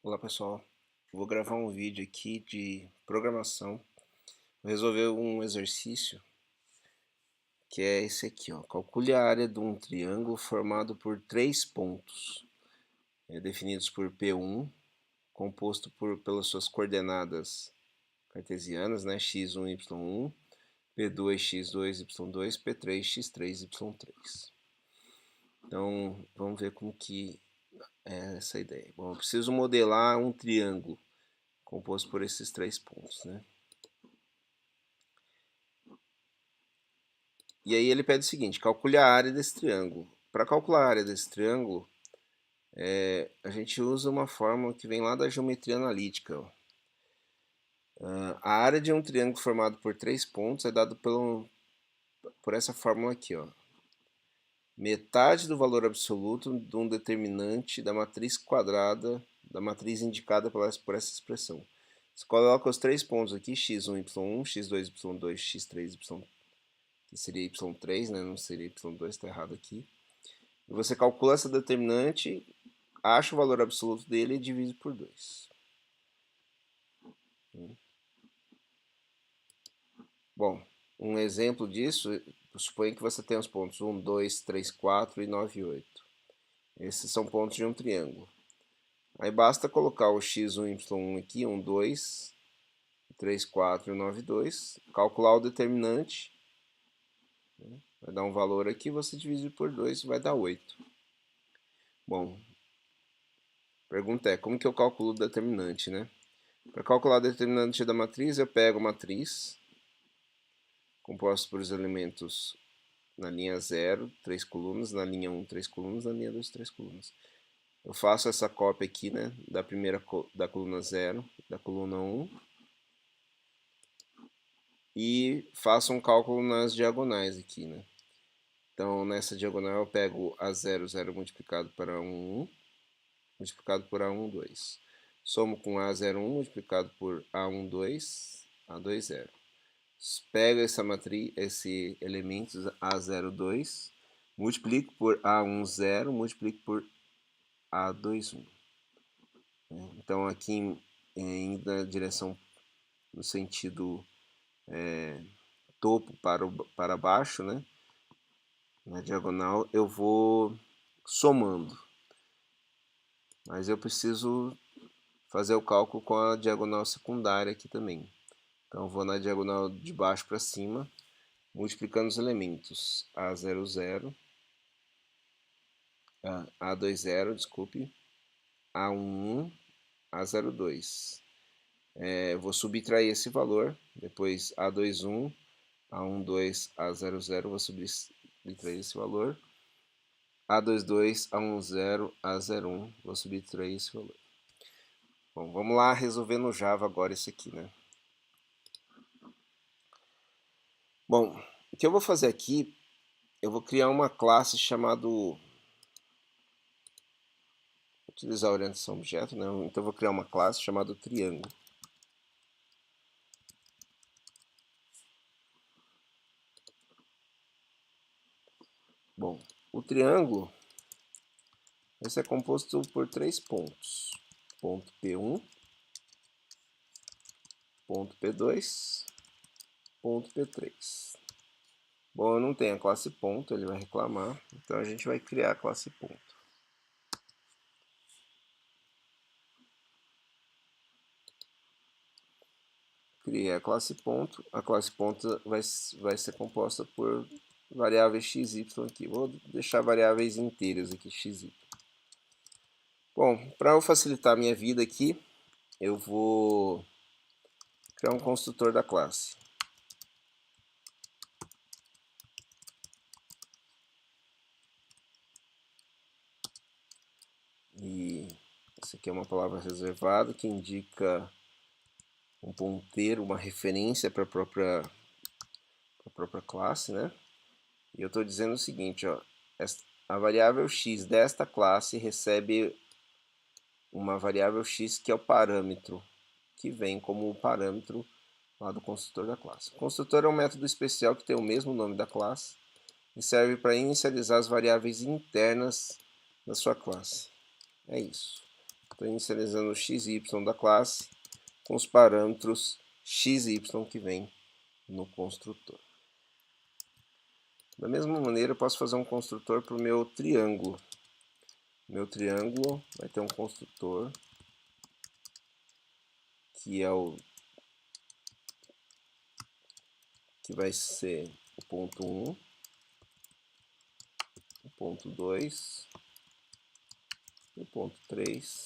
Olá pessoal, vou gravar um vídeo aqui de programação. Vou resolver um exercício que é esse aqui, ó. Calcule a área de um triângulo formado por três pontos, definidos por P1, composto pelas suas coordenadas cartesianas, né, x1, y1, P2, x2, y2, P3, x3, y3. Então, vamos ver como que é essa ideia. Bom, eu preciso modelar um triângulo composto por esses três pontos, né? E aí ele pede o seguinte: calcule a área desse triângulo. Para calcular a área desse triângulo, a gente usa uma fórmula que vem lá da geometria analítica. A área de um triângulo formado por três pontos é dado por essa fórmula aqui, ó. Metade do valor absoluto de um determinante da matriz quadrada, da matriz indicada por essa expressão. Você coloca os três pontos aqui, x1, y1, x2, y2, x3, y3, que seria y3, né? Não seria y2, está errado aqui. E você calcula essa determinante, acha o valor absoluto dele e divide por 2. Bom, um exemplo disso, suponha que você tem os pontos 1, 2, 3, 4 e 9 e 8. Esses são pontos de um triângulo. Aí basta colocar o x1 e y1 aqui, 1, 2, 3, 4 e 9, 2, calcular o determinante, vai dar um valor aqui, você divide por 2, vai dar 8. Bom, a pergunta é, como que eu calculo o determinante, né? Para calcular o determinante da matriz, eu pego a matriz, composta por os elementos na linha 0, 3 colunas, na linha 1, 3 colunas, na linha 2, 3 colunas. Eu faço essa cópia aqui, né, da coluna 0, da coluna 1, e faço um cálculo nas diagonais aqui, né. Então, nessa diagonal eu pego A0, 0 multiplicado por A1, 1, multiplicado por A1, 2. Somo com A01 multiplicado por A1, 2, A2, 0. Pego essa matriz, esse elemento A02, multiplico por A1, 0, multiplico por A2, 1. Então, aqui indo na direção, no sentido topo para baixo, né? Na diagonal, eu vou somando. Mas eu preciso fazer o cálculo com a diagonal secundária aqui também. Então, eu vou na diagonal de baixo para cima, multiplicando os elementos A00, A20, desculpe, A11, A02. Vou subtrair esse valor, depois A21, A12, A00, vou subtrair esse valor, A22, A10, A01, vou subtrair esse valor. Bom, vamos lá resolver no Java agora esse aqui, né? Bom, o que eu vou fazer aqui, eu vou criar uma classe chamada, utilizar a orientação objeto, né? Então eu vou criar uma classe chamada triângulo. Bom, o triângulo vai ser composto por três pontos. Ponto P1, ponto P2, ponto P3. Bom, eu não tenho a classe ponto, ele vai reclamar, então a gente vai criar a classe ponto. Criei a classe ponto vai ser composta por variáveis x, y aqui. Vou deixar variáveis inteiras aqui, x, y. Bom, para eu facilitar a minha vida aqui, eu vou criar um construtor da classe. E essa aqui é uma palavra reservada que indica um ponteiro, uma referência para a própria classe, né? E eu estou dizendo o seguinte, ó, a variável x desta classe recebe uma variável x que é o parâmetro, que vem como parâmetro lá do construtor da classe. O construtor é um método especial que tem o mesmo nome da classe e serve para inicializar as variáveis internas da sua classe. É isso. Estou inicializando o XY da classe com os parâmetros XY que vem no construtor. Da mesma maneira, eu posso fazer um construtor para o meu triângulo. Meu triângulo vai ter um construtor que é o que vai ser o ponto 1, o ponto 2, o ponto 3,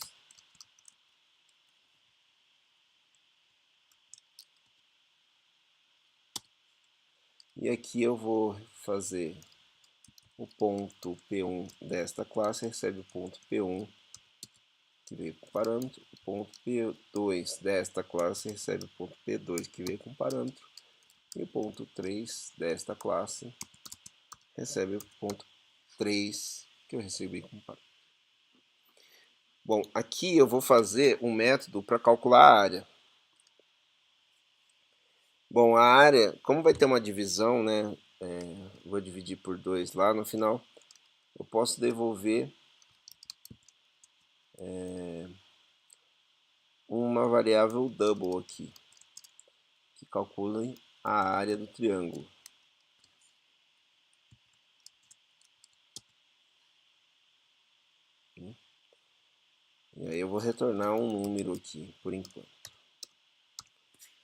e aqui eu vou fazer o ponto P1 desta classe recebe o ponto P1 que veio com parâmetro, o ponto P2 desta classe recebe o ponto P2 que veio com parâmetro, e o ponto 3 desta classe recebe o ponto 3 que eu recebi com parâmetro. Bom, aqui eu vou fazer um método para calcular a área. Bom, a área, como vai ter uma divisão, né? Vou dividir por 2 lá no final, eu posso devolver uma variável double aqui, que calcula a área do triângulo. E aí eu vou retornar um número aqui, por enquanto.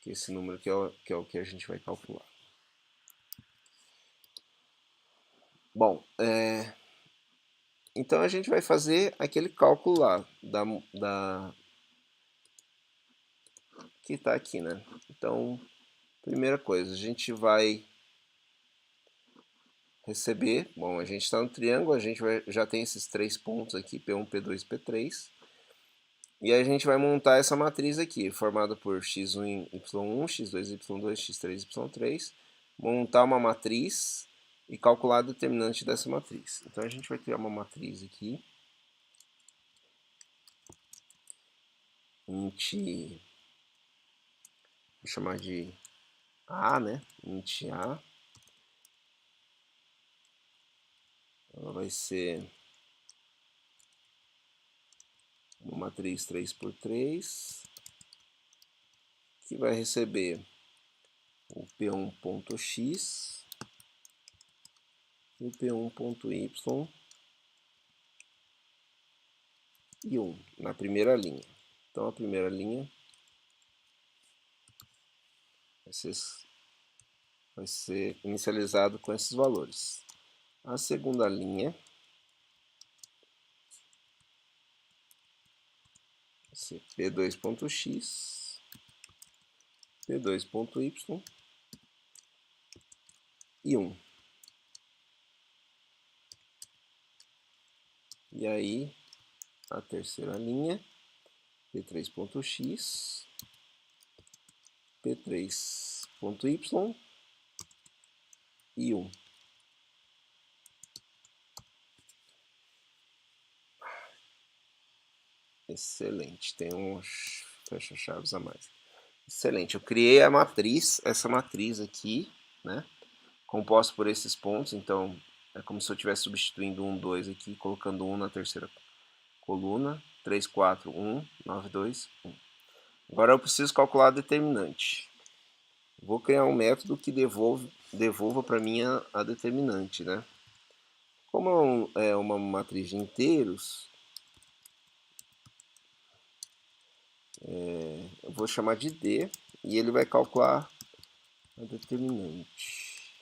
Que esse número que é o que a gente vai calcular. Bom, então a gente vai fazer aquele cálculo lá, que está aqui, né? Então, primeira coisa, a gente vai receber, bom, a gente está no triângulo, a gente já tem esses 3 pontos aqui, P1, P2 e P3. E a gente vai montar essa matriz aqui, formada por x1, y1, x2, y2, x3, y3. Montar uma matriz e calcular a determinante dessa matriz. Então a gente vai criar uma matriz aqui. Int, vou chamar de A, né? Int A. Ela vai ser uma matriz 3x3, que vai receber o P1.x e o P1.y e 1 na primeira linha. Então a primeira linha vai ser inicializado com esses valores. A segunda linha vai ser P2.x, P2.y e 1. E aí, a terceira linha, P3.x, P3.y e 1. Excelente, tem uns fecha-chaves a mais. Excelente, eu criei a matriz, essa matriz aqui, né? Composta por esses pontos, então é como se eu estivesse substituindo 1, 2 aqui, colocando 1 na terceira coluna, 3, 4, 1, 9, 2, 1. Agora eu preciso calcular a determinante. Vou criar um método que devolva para mim a determinante, né? Como é uma matriz de inteiros, eu vou chamar de D e ele vai calcular a determinante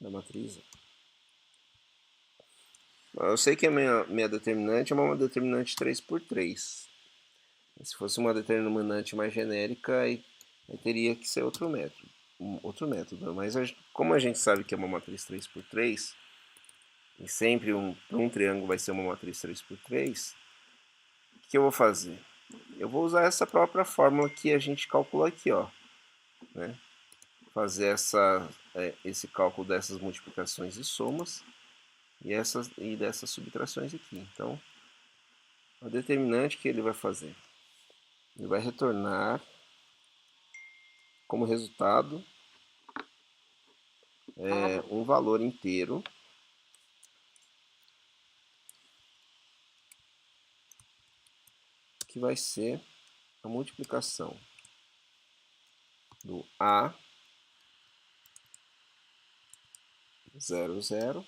da matriz. Eu sei que a minha determinante é uma determinante 3x3. Se fosse uma determinante mais genérica, aí teria que ser outro método. Mas como a gente sabe que é uma matriz 3x3, e sempre um triângulo vai ser uma matriz 3x3, o que eu vou fazer? Eu vou usar essa própria fórmula que a gente calculou aqui, ó, né? Fazer esse cálculo dessas multiplicações e somas e dessas subtrações aqui. Então, a determinante que ele vai fazer? Ele vai retornar como resultado um valor inteiro que vai ser a multiplicação do A 00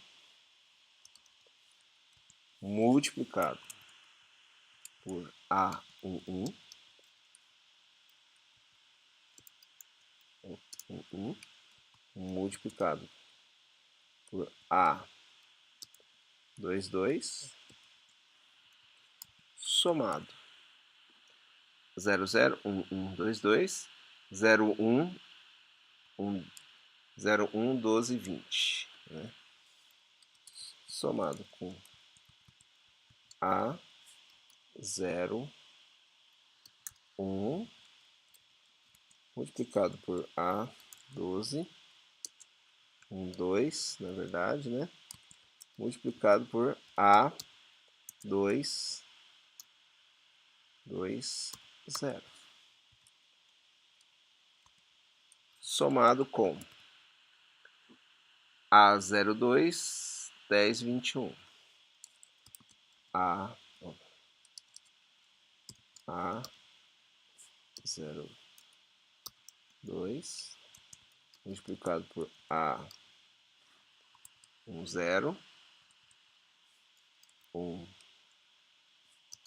multiplicado por A11 multiplicado por A22 somado 00, 22, 01, 12, 20, né? Somado com A0, 1, multiplicado por A12, 2, na verdade, né? Multiplicado por A2, 0. Somado com A02, 10, 21. A02 multiplicado por A10,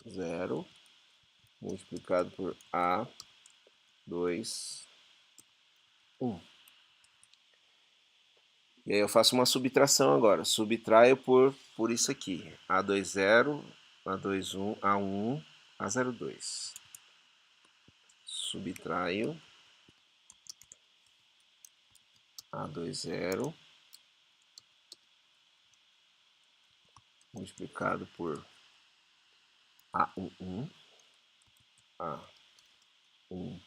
0, multiplicado por A2, 1. E aí eu faço uma subtração agora. Subtraio por isso aqui. A20, A21, A1, A02. Subtraio A20 multiplicado por A11, A11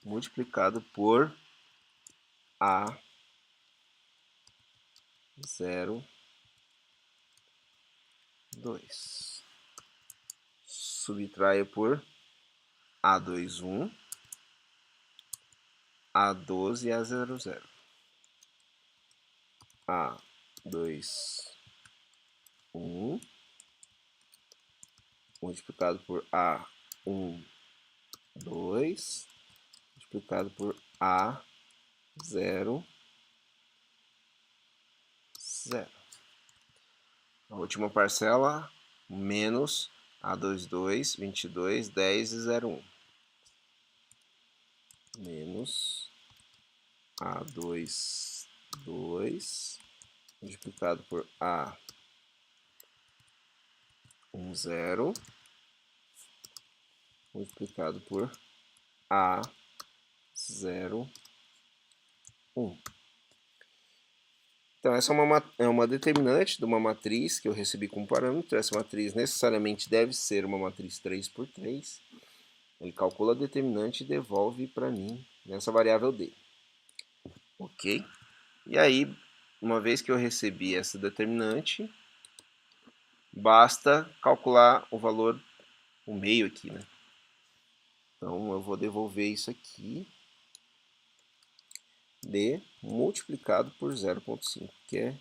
multiplicado por A02. Subtraio por A21, A12 e A00. A21 multiplicado por A12 multiplicado por A00. A última parcela, menos A22, 22, 10 e 01. Menos A22 multiplicado por A10 multiplicado por A01. Então, essa é uma determinante de uma matriz que eu recebi como parâmetro. Essa matriz necessariamente deve ser uma matriz 3×3. Ele calcula a determinante e devolve para mim nessa variável D. Ok? E aí, uma vez que eu recebi essa determinante, basta calcular o valor, o meio aqui, né? Então, eu vou devolver isso aqui. D multiplicado por 0,5, que é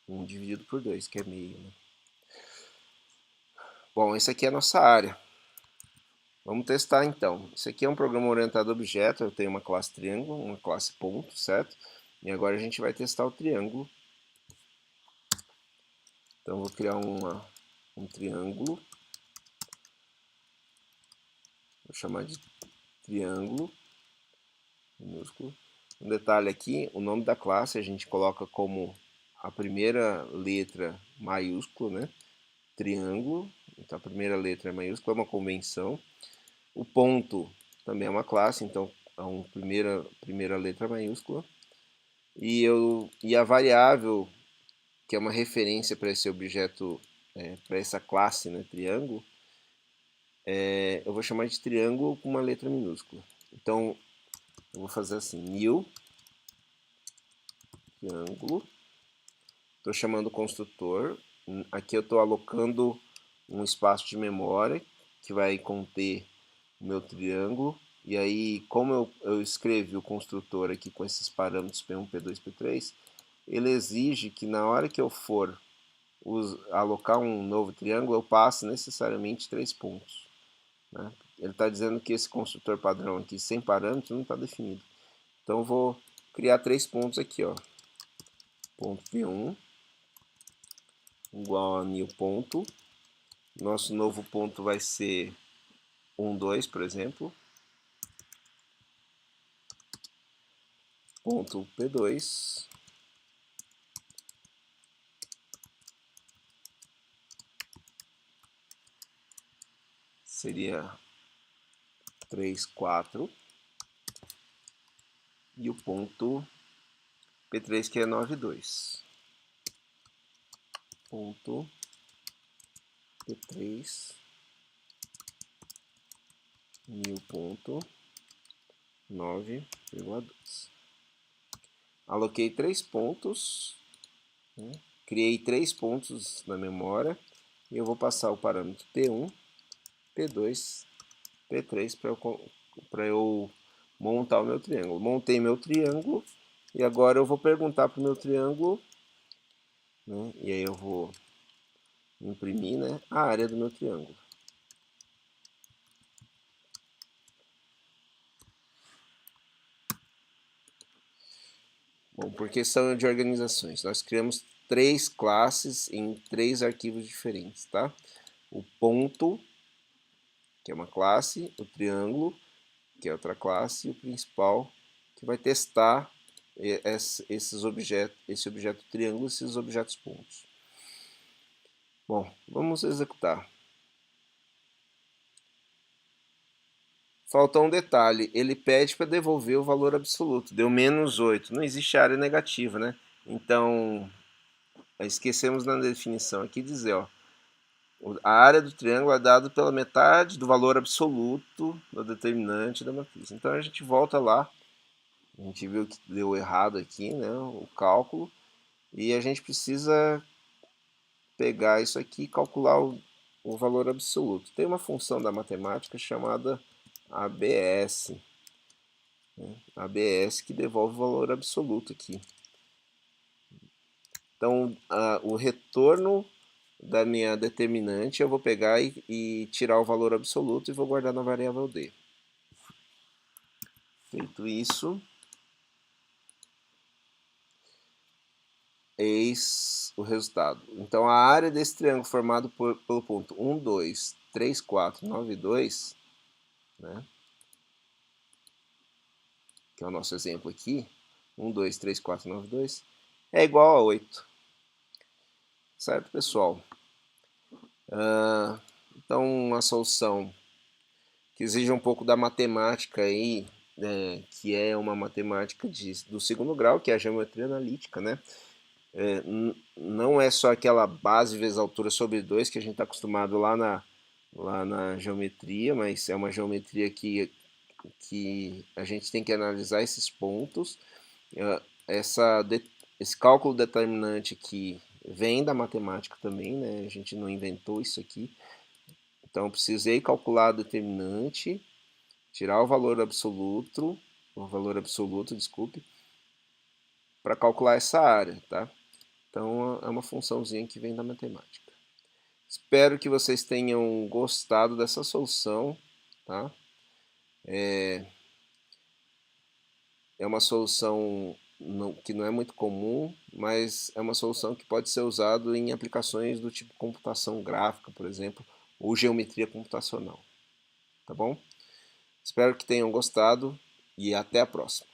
1 dividido por 2, que é meio, né? Bom, essa aqui é a nossa área. Vamos testar então. Isso aqui é um programa orientado a objeto. Eu tenho uma classe triângulo, uma classe ponto, certo? E agora a gente vai testar o triângulo. Então, eu vou criar um triângulo. Vou chamar de triângulo minúsculo. Um detalhe aqui, o nome da classe a gente coloca como a primeira letra maiúscula, né? Triângulo. Então, a primeira letra é maiúscula, é uma convenção. O ponto também é uma classe, então é uma primeira letra maiúscula. E a variável, que é uma referência para esse objeto, para essa classe, né, triângulo, eu vou chamar de triângulo com uma letra minúscula. Então, eu vou fazer assim, new triângulo. Estou chamando o construtor. Aqui eu estou alocando um espaço de memória que vai conter o meu triângulo. E aí, como eu escrevi o construtor aqui com esses parâmetros P1, P2, P3, ele exige que na hora que eu for alocar um novo triângulo, eu passo necessariamente 3 pontos, né? Ele está dizendo que esse construtor padrão aqui sem parâmetro não está definido. Então eu vou criar 3 pontos aqui, ó. Ponto P1 igual a new ponto. Nosso novo ponto vai ser 1, 2, por exemplo. Ponto P2. Seria 3, 4. E o ponto P3 que é 9, 2. Ponto P3 new ponto 9,2. Aloquei 3 pontos, né? Criei 3 pontos na memória e eu vou passar o parâmetro P1, P2, P3 para eu montar o meu triângulo. Montei meu triângulo e agora eu vou perguntar para o meu triângulo, né? E aí eu vou imprimir, né, a área do meu triângulo. Bom, por questão de organizações, nós criamos 3 classes em 3 arquivos diferentes, tá? O ponto, que é uma classe, o triângulo, que é outra classe, e o principal, que vai testar esse objeto triângulo e esses objetos pontos. Bom, vamos executar. Falta um detalhe, ele pede para devolver o valor absoluto, deu menos 8, não existe área negativa, né? Então, esquecemos na definição aqui dizer, ó, a área do triângulo é dada pela metade do valor absoluto do determinante da matriz. Então a gente volta lá, a gente viu que deu errado aqui, né, o cálculo, e a gente precisa pegar isso aqui e calcular o valor absoluto. Tem uma função da matemática chamada ABS, né, ABS que devolve o valor absoluto aqui. Então o retorno da minha determinante eu vou pegar e tirar o valor absoluto e vou guardar na variável D. Feito isso, eis o resultado. Então a área desse triângulo formado pelo ponto 1, 2, 3, 4, 9, 2, né, que é o nosso exemplo aqui, 1, 2, 3, 4, 9, 2, é igual a 8. Certo, pessoal? Então, uma solução que exige um pouco da matemática aí, né, que é uma matemática do segundo grau, que é a geometria analítica, né? Não é só aquela base vezes altura sobre 2 que a gente está acostumado lá na geometria, mas é uma geometria que a gente tem que analisar esses pontos. Esse cálculo determinante aqui vem da matemática também, né? A gente não inventou isso aqui. Então, eu precisei calcular a determinante, tirar o valor absoluto, desculpe, para calcular essa área, tá? Então, é uma funçãozinha que vem da matemática. Espero que vocês tenham gostado dessa solução, tá? É uma solução que não é muito comum, mas é uma solução que pode ser usada em aplicações do tipo computação gráfica, por exemplo, ou geometria computacional. Tá bom? Espero que tenham gostado e até a próxima.